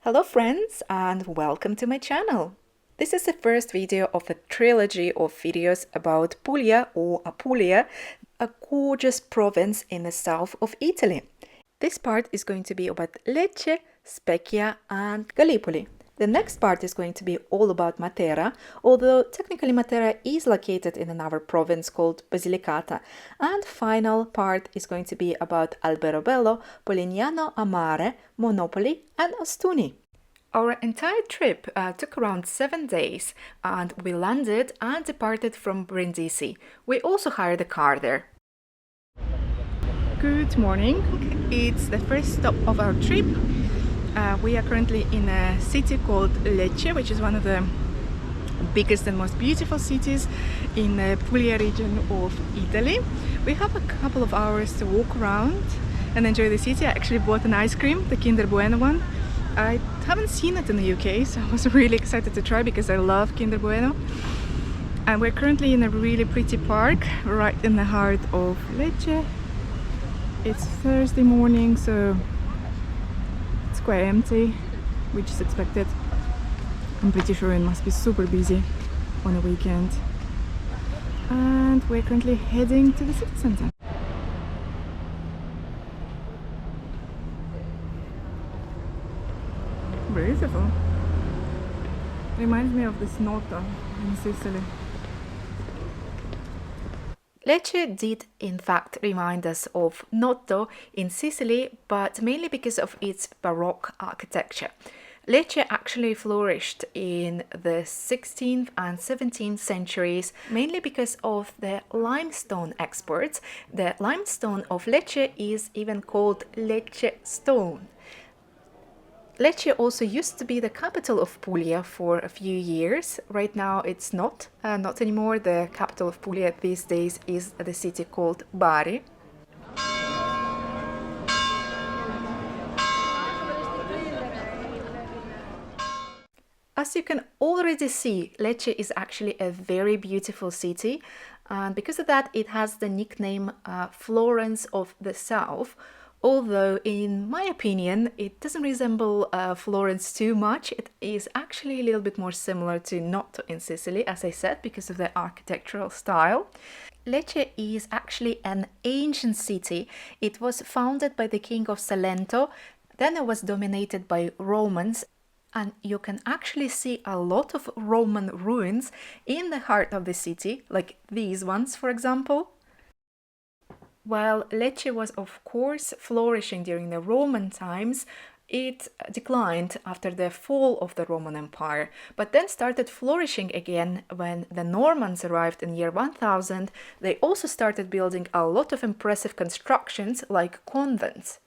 Hello friends and welcome to my channel. This is the first video of a trilogy of videos about Puglia or Apulia, a gorgeous province in the south of Italy. This part is going to be about Lecce, Specchia and Gallipoli. The next part is going to be all about Matera, although technically Matera is located in another province called Basilicata. And final part is going to be about Alberobello, Polignano a Mare, Monopoli and Ostuni. Our entire trip took around 7 days and we landed and departed from Brindisi. We also hired a car there. Good morning. It's the first stop of our trip. We are currently in a city called Lecce, which is one of the biggest and most beautiful cities in the Puglia region of Italy. We have a couple of hours to walk around and enjoy the city. I actually bought an ice cream, the Kinder Bueno one. I haven't seen it in the UK, so I was really excited to try because I love Kinder Bueno. And we're currently in a really pretty park right in the heart of Lecce. It's Thursday morning, so it's quite empty, which is expected. I'm pretty sure it must be super busy on a weekend. And we're currently heading to the city center. Beautiful. Reminds me of the Snota in Sicily. Lecce did in fact remind us of Noto in Sicily, but mainly because of its Baroque architecture. Lecce actually flourished in the 16th and 17th centuries, mainly because of the limestone exports. The limestone of Lecce is even called Lecce stone. Lecce also used to be the capital of Puglia for a few years. Right now it's not anymore. The capital of Puglia these days is the city called Bari. As you can already see, Lecce is actually a very beautiful city, and because of that it has the nickname Florence of the South. Although, in my opinion, it doesn't resemble Florence too much. It is actually a little bit more similar to Noto in Sicily, as I said, because of the architectural style. Lecce is actually an ancient city. It was founded by the king of Salento, then it was dominated by Romans, and you can actually see a lot of Roman ruins in the heart of the city, like these ones, for example. While Lecce was of course flourishing during the Roman times, it declined after the fall of the Roman Empire, but then started flourishing again when the Normans arrived in year 1000. They also started building a lot of impressive constructions like convents.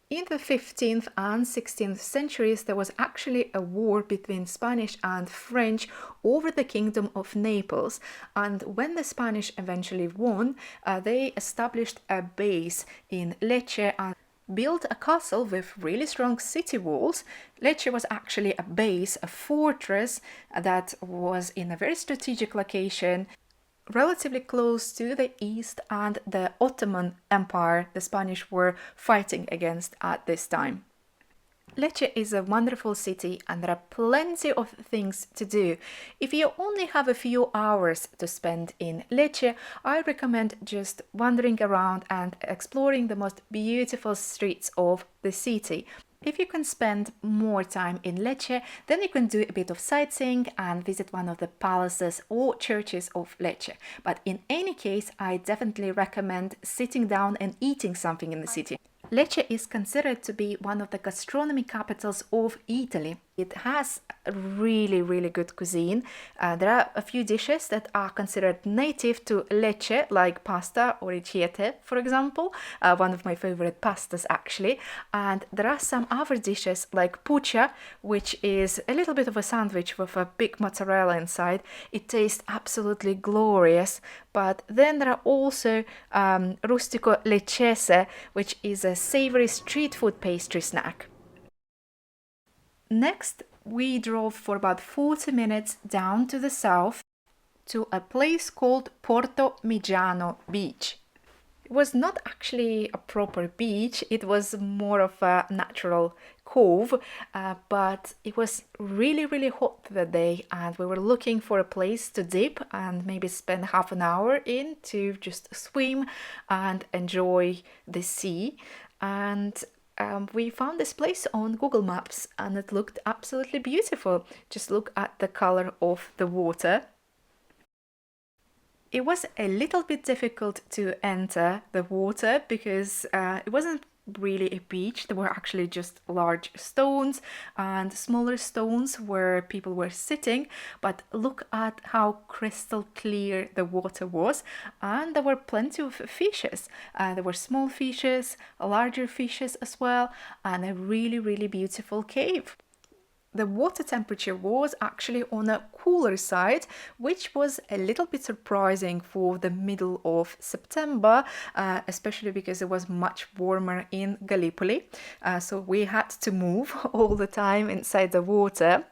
In the 15th and 16th centuries, there was actually a war between Spanish and French over the kingdom of Naples, and when the Spanish eventually won, they established a base in Lecce and built a castle with really strong city walls. Lecce was actually a base, a fortress that was in a very strategic location, relatively close to the east and the Ottoman Empire the Spanish were fighting against at this time. Lecce is a wonderful city and there are plenty of things to do. If you only have a few hours to spend in Lecce, I recommend just wandering around and exploring the most beautiful streets of the city. If you can spend more time in Lecce, then you can do a bit of sightseeing and visit one of the palaces or churches of Lecce. But in any case, I definitely recommend sitting down and eating something in the city. Lecce is considered to be one of the gastronomy capitals of Italy. It has really good cuisine. There are a few dishes that are considered native to Lecce, like pasta or ricette, for example, one of my favorite pastas actually. And there are some other dishes like puccia, which is a little bit of a sandwich with a big mozzarella inside. It tastes absolutely glorious. But then there are also rustico leccese, which is a savory street food pastry snack. Next, we drove for about 40 minutes down to the south to a place called Porto Miggiano beach. It was not actually a proper beach, it was more of a natural cove, but it was really hot that day, and we were looking for a place to dip and maybe spend half an hour in to just swim and enjoy the sea. And we found this place on Google Maps, and it looked absolutely beautiful. Just look at the color of the water. It was a little bit difficult to enter the water because it wasn't really a beach. There were actually just large stones and smaller stones where people were sitting, but look at how crystal clear the water was, and there were plenty of fishes. There were small fishes, larger fishes as well, and a really beautiful cave. The water temperature was actually on a cooler side, which was a little bit surprising for the middle of September, especially because it was much warmer in Gallipoli. So we had to move all the time inside the water.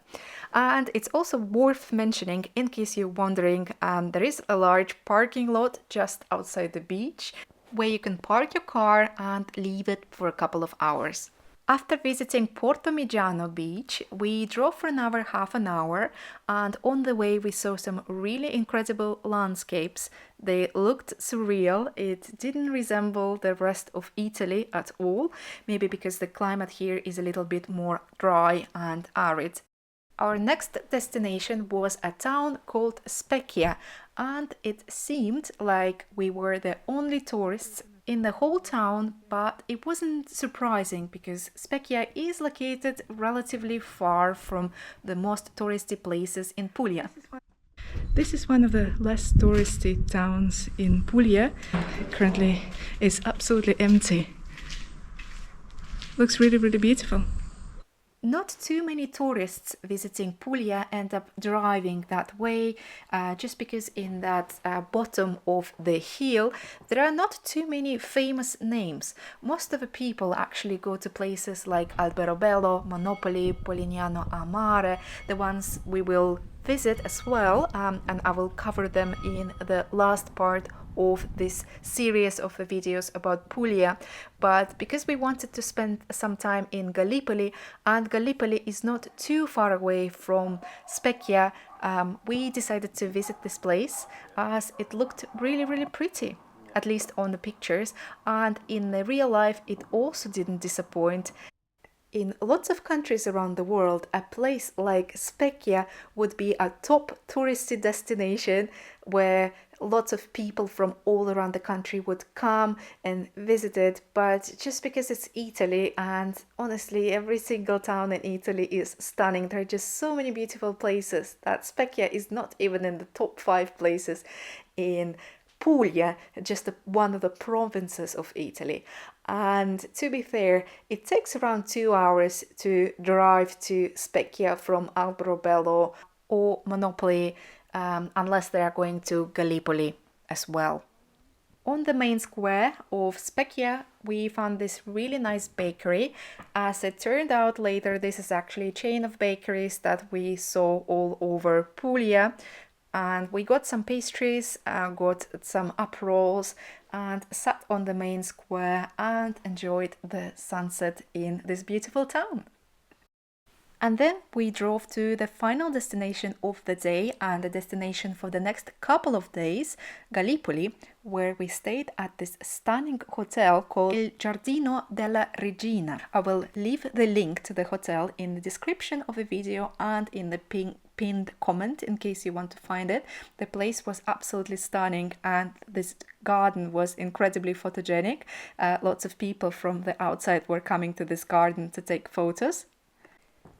And it's also worth mentioning, in case you're wondering, there is a large parking lot just outside the beach where you can park your car and leave it for a couple of hours. After visiting Porto Miggiano beach, we drove for another half an hour, and on the way we saw some really incredible landscapes. They looked surreal. It didn't resemble the rest of Italy at all, maybe because the climate here is a little bit more dry and arid. Our next destination was a town called Specchia, and it seemed like we were the only tourists in the whole town, but it wasn't surprising because Specchia is located relatively far from the most touristy places in Puglia. This is one of the less touristy towns in Puglia. Currently it's absolutely empty. Looks really beautiful. Not too many tourists visiting Puglia end up driving that way, just because in that bottom of the hill there are not too many famous names. Most of the people actually go to places like Alberobello, Monopoli, Polignano a Mare, the ones we will visit as well, and I will cover them in the last part of this series of videos about Puglia. But because we wanted to spend some time in Gallipoli, and Gallipoli is not too far away from Specchia, we decided to visit this place as it looked really pretty, at least on the pictures, and in the real life it also didn't disappoint. In lots of countries around the world, a place like Specchia would be a top touristy destination where lots of people from all around the country would come and visit it. But just because it's Italy, and honestly every single town in Italy is stunning, there are just so many beautiful places that Specchia is not even in the top 5 places in Puglia, just one of the provinces of Italy. And to be fair, it takes around 2 hours to drive to Specchia from Alberobello or Monopoli, unless they are going to Gallipoli as well. On the main square of Specchia, we found this really nice bakery. As it turned out later, this is actually a chain of bakeries that we saw all over Puglia. And we got some pastries, got some Aperols, and sat on the main square and enjoyed the sunset in this beautiful town. And then we drove to the final destination of the day and the destination for the next couple of days, Gallipoli, where we stayed at this stunning hotel called Il Giardino della Regina. I will leave the link to the hotel in the description of the video and in the pinned comment in case you want to find it. The place was absolutely stunning, and this garden was incredibly photogenic. Lots of people from the outside were coming to this garden to take photos.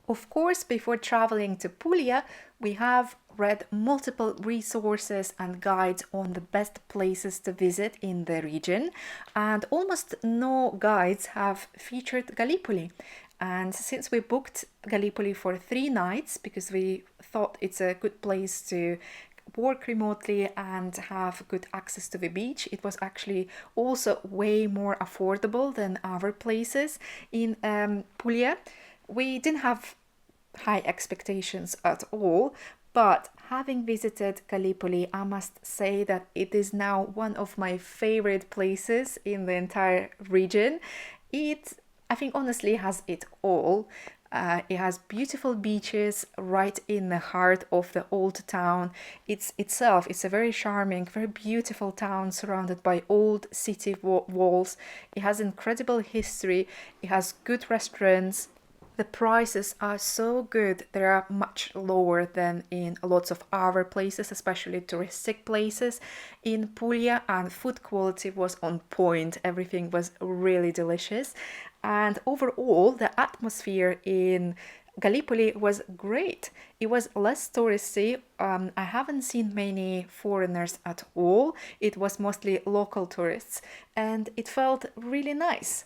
Of course, before traveling to Puglia, we have read multiple resources and guides on the best places to visit in the region, and almost no guides have featured Gallipoli. And since we booked Gallipoli for 3 nights because we thought it's a good place to work remotely and have good access to the beach, it was actually also way more affordable than other places in Puglia. We didn't have high expectations at all, but having visited Gallipoli, I must say that it is now one of my favorite places in the entire region. It I think honestly it has it all. It has beautiful beaches right in the heart of the old town. It's a very charming, very beautiful town surrounded by old city walls. It has incredible history. It has good restaurants. The prices are so good. They are much lower than in lots of other places, especially touristic places in Puglia, and food quality was on point. Everything was really delicious. And overall, the atmosphere in Gallipoli was great. It was less touristy. I haven't seen many foreigners at all. It was mostly local tourists, and it felt really nice.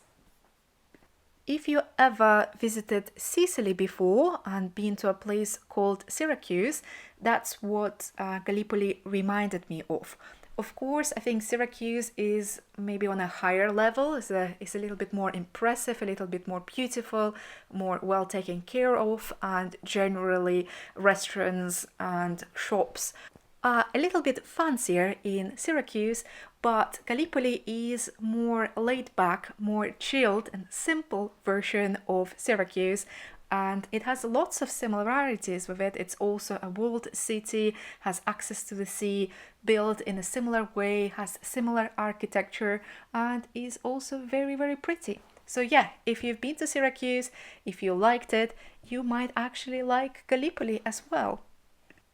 If you ever visited Sicily before and been to a place called Syracuse, that's what Gallipoli reminded me of. Of course, I think Syracuse is maybe on a higher level. It's a little bit more impressive, a little bit more beautiful, more well taken care of, and generally restaurants and shops are a little bit fancier in Syracuse, but Gallipoli is more laid back, more chilled and simple version of Syracuse, and it has lots of similarities with it. It's also a walled city, has access to the sea, built in a similar way, has similar architecture, and is also very, very pretty. So yeah, if you've been to Syracuse, if you liked it, you might actually like Gallipoli as well.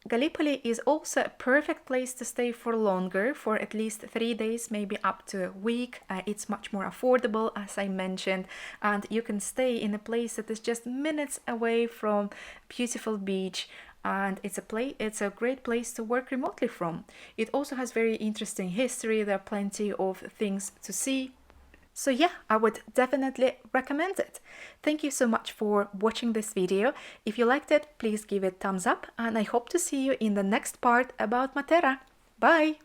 Gallipoli is also a perfect place to stay for longer, for at least 3 days, maybe up to a week. It's much more affordable, as I mentioned, and you can stay in a place that is just minutes away from beautiful beach. And it's a great place to work remotely from. It also has very interesting history. There are plenty of things to see. So yeah, I would definitely recommend it. Thank you so much for watching this video. If you liked it, please give it thumbs up, and I hope to see you in the next part about Matera. Bye!